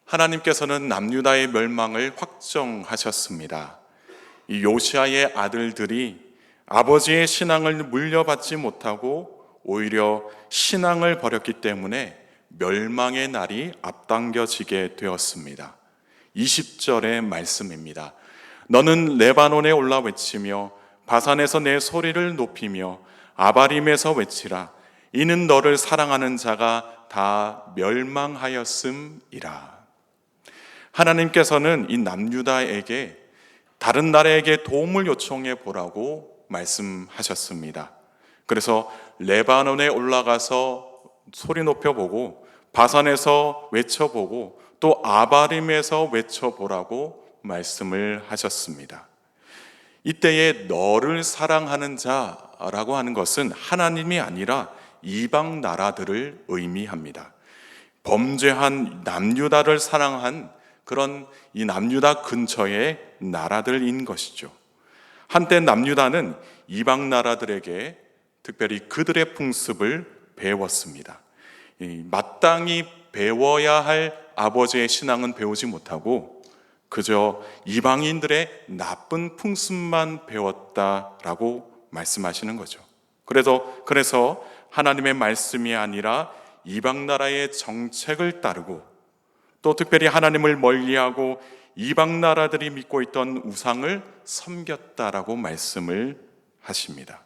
하나님께서는 남유다의 멸망을 확정하셨습니다. 이 요시아의 아들들이 아버지의 신앙을 물려받지 못하고 오히려 신앙을 버렸기 때문에 멸망의 날이 앞당겨지게 되었습니다. 20절의 말씀입니다. 너는 레바논에 올라 외치며 바산에서 내 소리를 높이며 아바림에서 외치라. 이는 너를 사랑하는 자가 다 멸망하였음이라. 하나님께서는 이 남유다에게 다른 나라에게 도움을 요청해 보라고 말씀하셨습니다. 그래서 레바논에 올라가서 소리 높여보고 바산에서 외쳐보고 또 아바림에서 외쳐보라고 말씀을 하셨습니다. 이때에 너를 사랑하는 자라고 하는 것은 하나님이 아니라 이방 나라들을 의미합니다. 범죄한 남유다를 사랑한 그런 이 남유다 근처의 나라들인 것이죠. 한때 남유다는 이방 나라들에게 특별히 그들의 풍습을 배웠습니다. 마땅히 배워야 할 아버지의 신앙은 배우지 못하고 그저 이방인들의 나쁜 풍습만 배웠다라고 말씀하시는 거죠. 그래서 하나님의 말씀이 아니라 이방 나라의 정책을 따르고 또 특별히 하나님을 멀리하고 이방 나라들이 믿고 있던 우상을 섬겼다라고 말씀을 하십니다.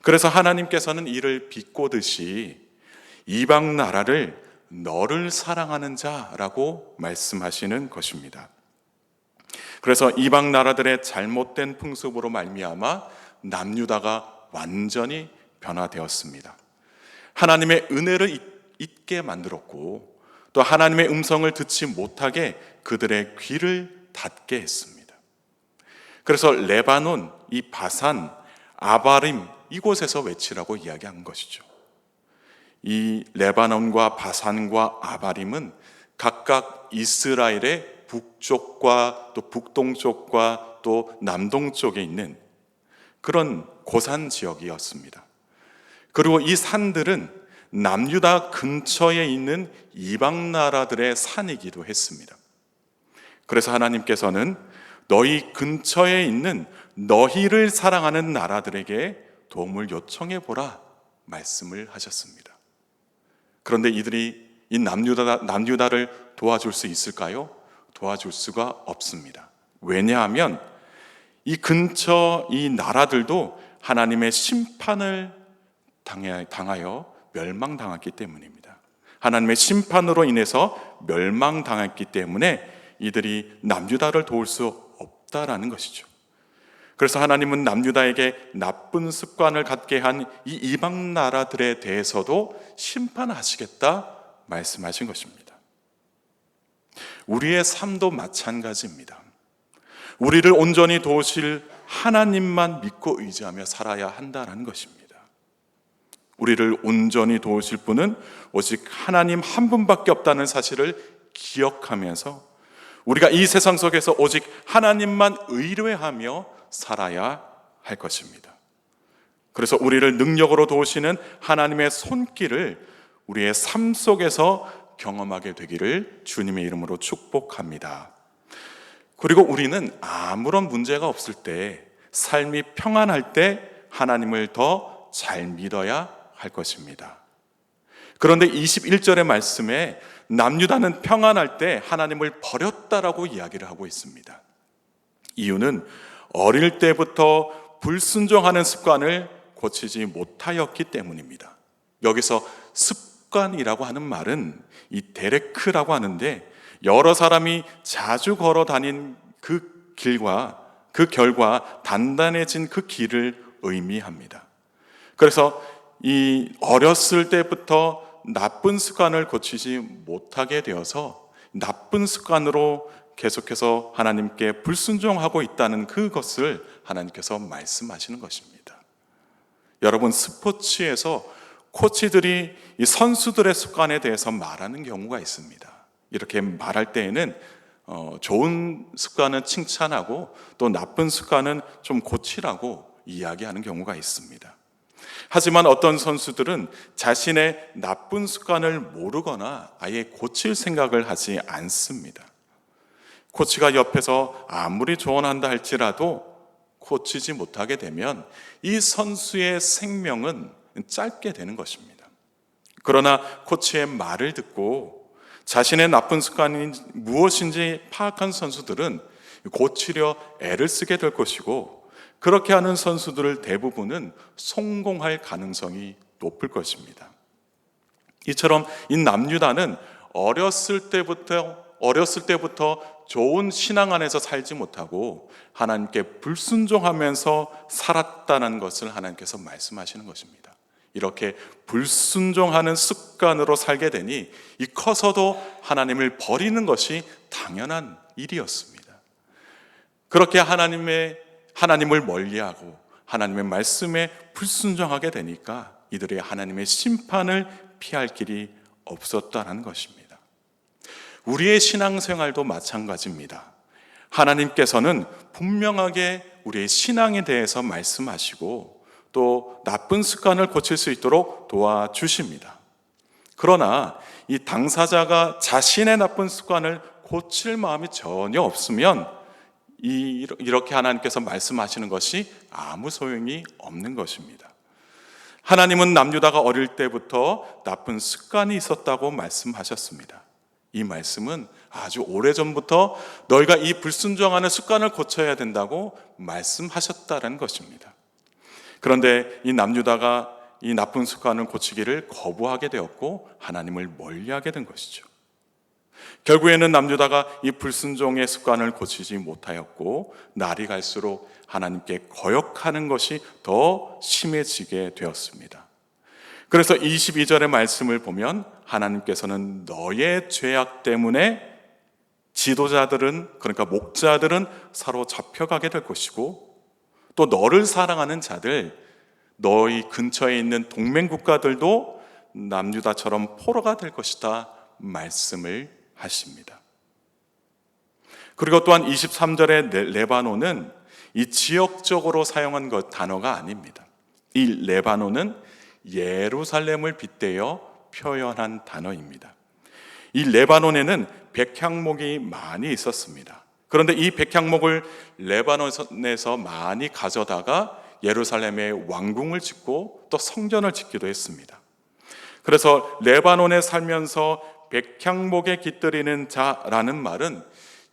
그래서 하나님께서는 이를 비꼬듯이 이방 나라를 너를 사랑하는 자라고 말씀하시는 것입니다. 그래서 이방 나라들의 잘못된 풍습으로 말미암아 남유다가 완전히 변화되었습니다. 하나님의 은혜를 잊게 만들었고 또 하나님의 음성을 듣지 못하게 그들의 귀를 닫게 했습니다. 그래서 레바논, 이 바산, 아바림 이곳에서 외치라고 이야기한 것이죠. 이 레바논과 바산과 아바림은 각각 이스라엘의 북쪽과 또 북동쪽과 또 남동쪽에 있는 그런 고산 지역이었습니다. 그리고 이 산들은 남유다 근처에 있는 이방 나라들의 산이기도 했습니다. 그래서 하나님께서는 너희 근처에 있는 너희를 사랑하는 나라들에게 도움을 요청해 보라 말씀을 하셨습니다. 그런데 이들이 이 남유다를 도와줄 수 있을까요? 도와줄 수가 없습니다. 왜냐하면 이 근처 이 나라들도 하나님의 심판을 당하여 멸망당했기 때문입니다. 하나님의 심판으로 인해서 멸망당했기 때문에 이들이 남유다를 도울 수 없다라는 것이죠. 그래서 하나님은 남유다에게 나쁜 습관을 갖게 한 이 이방 나라들에 대해서도 심판하시겠다 말씀하신 것입니다. 우리의 삶도 마찬가지입니다. 우리를 온전히 도우실 하나님만 믿고 의지하며 살아야 한다는 것입니다. 우리를 온전히 도우실 분은 오직 하나님 한 분밖에 없다는 사실을 기억하면서 우리가 이 세상 속에서 오직 하나님만 의뢰하며 살아야 할 것입니다. 그래서 우리를 능력으로 도우시는 하나님의 손길을 우리의 삶 속에서 경험하게 되기를 주님의 이름으로 축복합니다. 그리고 우리는 아무런 문제가 없을 때, 삶이 평안할 때 하나님을 더 잘 믿어야 할 것입니다. 그런데 21절의 말씀에 남유다는 평안할 때 하나님을 버렸다라고 이야기를 하고 있습니다. 이유는 어릴 때부터 불순종하는 습관을 고치지 못하였기 때문입니다. 여기서 습관이라고 하는 말은 이 데레크라고 하는데 여러 사람이 자주 걸어 다닌 그 길과 그 결과 단단해진 그 길을 의미합니다. 그래서 이 어렸을 때부터 나쁜 습관을 고치지 못하게 되어서 나쁜 습관으로 계속해서 하나님께 불순종하고 있다는 그것을 하나님께서 말씀하시는 것입니다. 여러분, 스포츠에서 코치들이 이 선수들의 습관에 대해서 말하는 경우가 있습니다. 이렇게 말할 때에는 좋은 습관은 칭찬하고 또 나쁜 습관은 좀 고치라고 이야기하는 경우가 있습니다. 하지만 어떤 선수들은 자신의 나쁜 습관을 모르거나 아예 고칠 생각을 하지 않습니다. 코치가 옆에서 아무리 조언한다 할지라도 고치지 못하게 되면 이 선수의 생명은 짧게 되는 것입니다. 그러나 코치의 말을 듣고 자신의 나쁜 습관이 무엇인지 파악한 선수들은 고치려 애를 쓰게 될 것이고, 그렇게 하는 선수들을 대부분은 성공할 가능성이 높을 것입니다. 이처럼 이 남유다는 어렸을 때부터 좋은 신앙 안에서 살지 못하고 하나님께 불순종하면서 살았다는 것을 하나님께서 말씀하시는 것입니다. 이렇게 불순종하는 습관으로 살게 되니 이 커서도 하나님을 버리는 것이 당연한 일이었습니다. 그렇게 하나님을 멀리하고 하나님의 말씀에 불순종하게 되니까 이들이 하나님의 심판을 피할 길이 없었다는 것입니다. 우리의 신앙생활도 마찬가지입니다. 하나님께서는 분명하게 우리의 신앙에 대해서 말씀하시고 또 나쁜 습관을 고칠 수 있도록 도와주십니다. 그러나 이 당사자가 자신의 나쁜 습관을 고칠 마음이 전혀 없으면 이렇게 하나님께서 말씀하시는 것이 아무 소용이 없는 것입니다. 하나님은 남유다가 어릴 때부터 나쁜 습관이 있었다고 말씀하셨습니다. 이 말씀은 아주 오래전부터 너희가 이 불순종하는 습관을 고쳐야 된다고 말씀하셨다는 것입니다. 그런데 이 남유다가 이 나쁜 습관을 고치기를 거부하게 되었고 하나님을 멀리하게 된 것이죠. 결국에는 남유다가 이 불순종의 습관을 고치지 못하였고 날이 갈수록 하나님께 거역하는 것이 더 심해지게 되었습니다. 그래서 22절의 말씀을 보면 하나님께서는 너의 죄악 때문에 지도자들은, 그러니까 목자들은 사로잡혀가게 될 것이고 또 너를 사랑하는 자들, 너희 근처에 있는 동맹 국가들도 남유다처럼 포로가 될 것이다 말씀을 하십니다. 그리고 또한 23절의 레바논은 이 지역적으로 사용한 단어가 아닙니다. 이 레바논은 예루살렘을 빗대어 표현한 단어입니다. 이 레바논에는 백향목이 많이 있었습니다. 그런데 이 백향목을 레바논에서 많이 가져다가 예루살렘에 왕궁을 짓고 또 성전을 짓기도 했습니다. 그래서 레바논에 살면서 백향목에 깃들이는 자라는 말은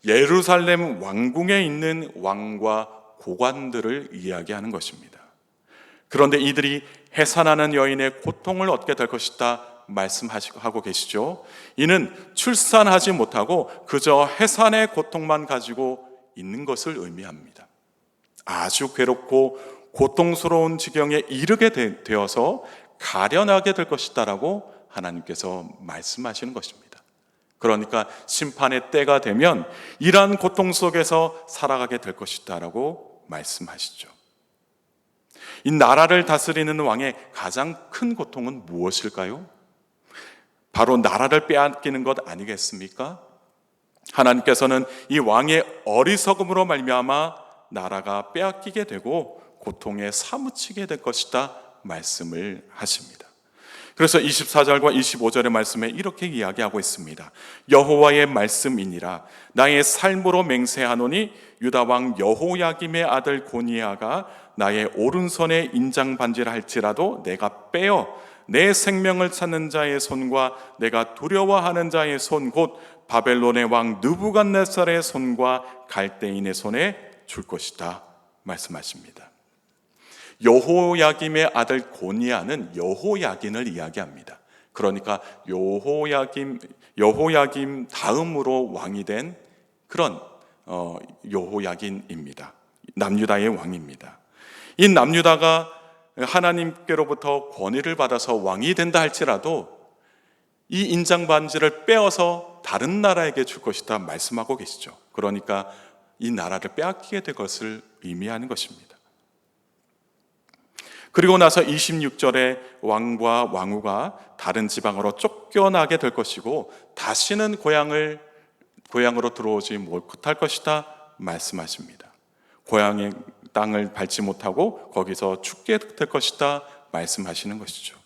예루살렘 왕궁에 있는 왕과 고관들을 이야기하는 것입니다. 그런데 이들이 해산하는 여인의 고통을 얻게 될 것이다 말씀하고 계시죠. 이는 출산하지 못하고 그저 해산의 고통만 가지고 있는 것을 의미합니다. 아주 괴롭고 고통스러운 지경에 이르게 되어서 가련하게 될 것이다라고 하나님께서 말씀하시는 것입니다. 그러니까 심판의 때가 되면 이러한 고통 속에서 살아가게 될 것이다라고 말씀하시죠. 이 나라를 다스리는 왕의 가장 큰 고통은 무엇일까요? 바로 나라를 빼앗기는 것 아니겠습니까? 하나님께서는 이 왕의 어리석음으로 말미암아 나라가 빼앗기게 되고 고통에 사무치게 될 것이다 말씀을 하십니다. 그래서 24절과 25절의 말씀에 이렇게 이야기하고 있습니다. 여호와의 말씀이니라. 나의 삶으로 맹세하노니 유다 왕 여호야김의 아들 고니야가 나의 오른손에 인장 반지를 할지라도 내가 빼어 내 생명을 찾는 자의 손과 내가 두려워하는 자의 손 곧 바벨론의 왕 느부갓네살의 손과 갈대인의 손에 줄 것이다 말씀하십니다. 여호야김의 아들 고니야는 여호야긴을 이야기합니다. 그러니까 여호야김 다음으로 왕이 된 그런 여호야긴입니다. 남유다의 왕입니다. 이 남유다가 하나님께로부터 권위를 받아서 왕이 된다 할지라도 이 인장 반지를 빼어서 다른 나라에게 줄 것이다 말씀하고 계시죠. 그러니까 이 나라를 빼앗기게 될 것을 의미하는 것입니다. 그리고 나서 26절에 왕과 왕후가 다른 지방으로 쫓겨나게 될 것이고 다시는 고향으로 들어오지 못할 것이다 말씀하십니다. 고향의 땅을 밟지 못하고 거기서 죽게 될 것이다 말씀하시는 것이죠.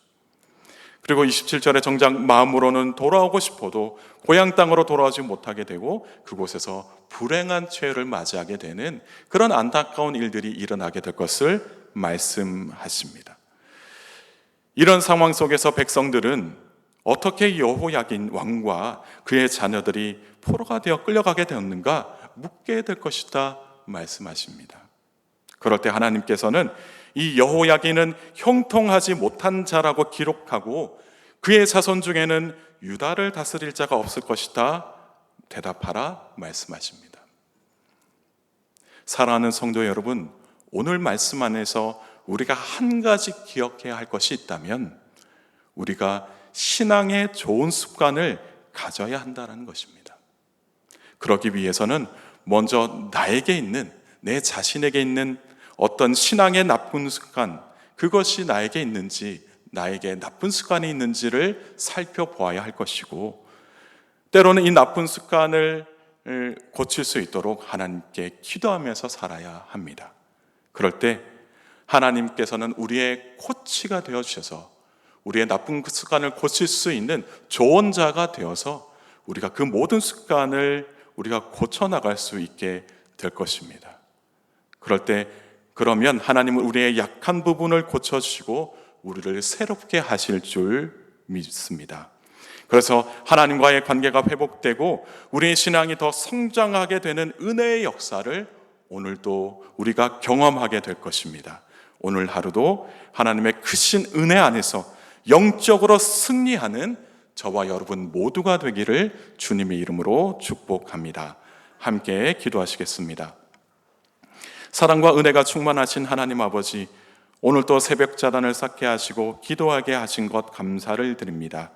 그리고 27절에 정작 마음으로는 돌아오고 싶어도 고향 땅으로 돌아오지 못하게 되고 그곳에서 불행한 최후를 맞이하게 되는 그런 안타까운 일들이 일어나게 될 것을 말씀하십니다. 이런 상황 속에서 백성들은 어떻게 여호야긴 왕과 그의 자녀들이 포로가 되어 끌려가게 되었는가 묻게 될 것이다 말씀하십니다. 그럴 때 하나님께서는 이 여호야긴은 형통하지 못한 자라고 기록하고 그의 자손 중에는 유다를 다스릴 자가 없을 것이다 대답하라 말씀하십니다. 사랑하는 성도 여러분, 오늘 말씀 안에서 우리가 한 가지 기억해야 할 것이 있다면 우리가 신앙의 좋은 습관을 가져야 한다는 것입니다. 그러기 위해서는 먼저 나에게 있는, 내 자신에게 있는 어떤 신앙의 나쁜 습관, 그것이 나에게 있는지, 나에게 나쁜 습관이 있는지를 살펴보아야 할 것이고, 때로는 이 나쁜 습관을 고칠 수 있도록 하나님께 기도하면서 살아야 합니다. 그럴 때 하나님께서는 우리의 코치가 되어주셔서 우리의 나쁜 습관을 고칠 수 있는 조언자가 되어서 우리가 그 모든 습관을 우리가 고쳐나갈 수 있게 될 것입니다. 그러면 하나님은 우리의 약한 부분을 고쳐주시고 우리를 새롭게 하실 줄 믿습니다. 그래서 하나님과의 관계가 회복되고 우리의 신앙이 더 성장하게 되는 은혜의 역사를 오늘도 우리가 경험하게 될 것입니다. 오늘 하루도 하나님의 크신 은혜 안에서 영적으로 승리하는 저와 여러분 모두가 되기를 주님의 이름으로 축복합니다. 함께 기도하시겠습니다. 사랑과 은혜가 충만하신 하나님 아버지, 오늘도 새벽 자단을 쌓게 하시고 기도하게 하신 것 감사를 드립니다.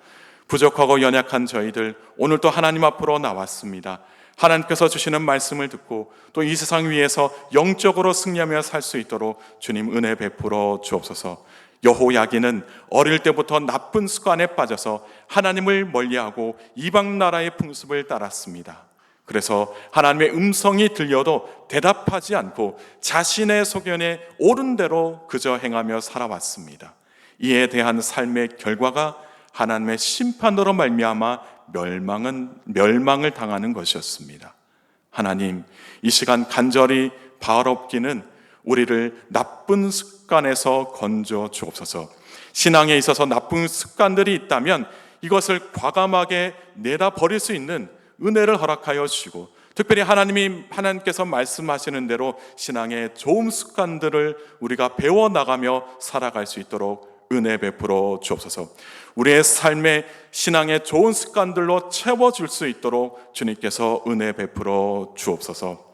부족하고 연약한 저희들 오늘도 하나님 앞으로 나왔습니다. 하나님께서 주시는 말씀을 듣고 또 이 세상 위에서 영적으로 승리하며 살 수 있도록 주님 은혜 베풀어 주옵소서. 여호야긴은 어릴 때부터 나쁜 습관에 빠져서 하나님을 멀리하고 이방 나라의 풍습을 따랐습니다. 그래서 하나님의 음성이 들려도 대답하지 않고 자신의 소견에 옳은 대로 그저 행하며 살아왔습니다. 이에 대한 삶의 결과가 하나님의 심판으로 말미암아 멸망을 당하는 것이었습니다. 하나님, 이 시간 간절히 바라옵기는 우리를 나쁜 습관에서 건져 주옵소서. 신앙에 있어서 나쁜 습관들이 있다면 이것을 과감하게 내다 버릴 수 있는 은혜를 허락하여 주시고, 특별히 하나님께서 말씀하시는 대로 신앙의 좋은 습관들을 우리가 배워나가며 살아갈 수 있도록 은혜 베풀어 주옵소서. 우리의 삶의 신앙의 좋은 습관들로 채워줄 수 있도록 주님께서 은혜 베풀어 주옵소서.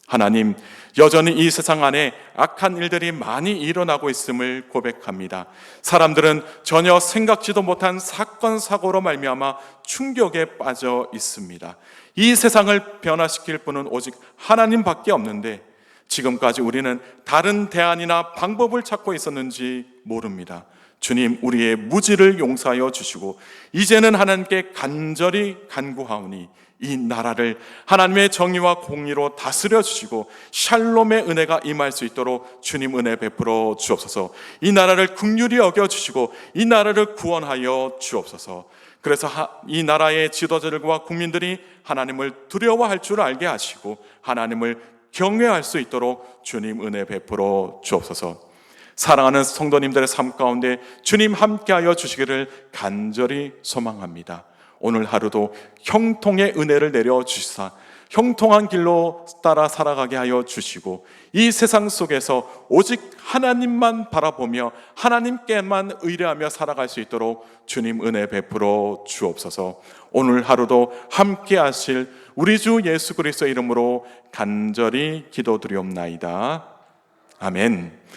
하나님, 여전히 이 세상 안에 악한 일들이 많이 일어나고 있음을 고백합니다. 사람들은 전혀 생각지도 못한 사건 사고로 말미암아 충격에 빠져 있습니다. 이 세상을 변화시킬 분은 오직 하나님밖에 없는데 지금까지 우리는 다른 대안이나 방법을 찾고 있었는지 모릅니다. 주님, 우리의 무지를 용서하여 주시고 이제는 하나님께 간절히 간구하오니 이 나라를 하나님의 정의와 공의로 다스려 주시고 샬롬의 은혜가 임할 수 있도록 주님 은혜 베풀어 주옵소서. 이 나라를 긍휼히 여겨 주시고 이 나라를 구원하여 주옵소서. 그래서 이 나라의 지도자들과 국민들이 하나님을 두려워할 줄 알게 하시고 하나님을 경외할 수 있도록 주님 은혜 베풀어 주옵소서. 사랑하는 성도님들의 삶 가운데 주님 함께하여 주시기를 간절히 소망합니다. 오늘 하루도 형통의 은혜를 내려주시사 형통한 길로 따라 살아가게 하여 주시고 이 세상 속에서 오직 하나님만 바라보며 하나님께만 의뢰하며 살아갈 수 있도록 주님 은혜 베풀어 주옵소서. 오늘 하루도 함께 하실 우리 주 예수 그리스도의 이름으로 간절히 기도드리옵나이다. 아멘.